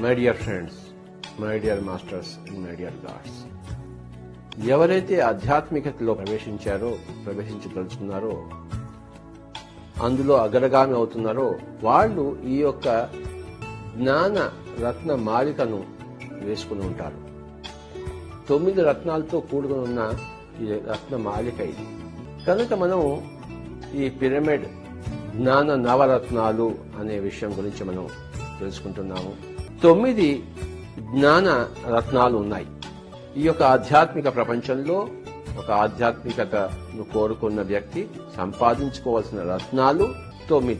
My dear friends, my dear masters and my dear God's, ఎవరైతే ఆధ్యాత్మికతలో ప్రవేశించదలుచుకున్నారో, అందులో అగ్రగామి అవుతున్నారో వాళ్ళు ఈ యొక్క జ్ఞాన రత్న మాలికను వేసుకుని ఉంటారు. 9 రత్నాలతో కూడుకుని ఉన్న ఈ రత్న మాలిక ఇది. కనుక మనం ఈ పిరమిడ్ జ్ఞాన నవరత్నాలు అనే విషయం గురించి మనం తెలుసుకుంటున్నాము. 9 జ్ఞాన రత్నాలు ఉన్నాయి. ఈ యొక్క ఆధ్యాత్మిక ప్రపంచంలో ఒక ఆధ్యాత్మికతను కోరుకున్న వ్యక్తి సంపాదించుకోవాల్సిన రత్నాలు 9.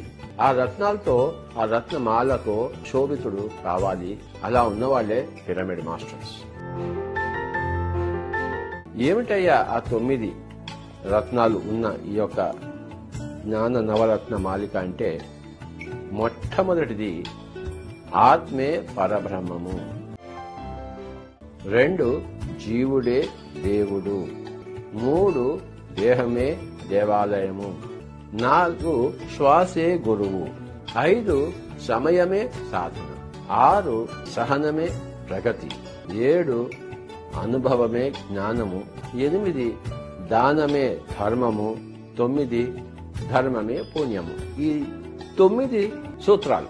ఆ రత్నాలతో, ఆ రత్నమాలతో శోభితుడు కావాలి. అలా ఉన్నవాళ్లే పిరమిడ్ మాస్టర్స్. ఏమిటయ్యా ఆ 9 రత్నాలు ఉన్న ఈ యొక్క జ్ఞాన నవరత్న మాలిక అంటే, మొట్టమొదటిది ఆత్మే పరబ్రహ్మము, 2 జీవుడే దేవుడు, 3 దేహమే దేవాలయము, 4 శ్వాసే గురువు, 5 సమయమే సాధన, 6 సహనమే ప్రగతి, 7 అనుభవమే జ్ఞానము, 8 దానమే ధర్మము, 9 ధర్మమే పుణ్యము. ఈ 9 సూత్రాలు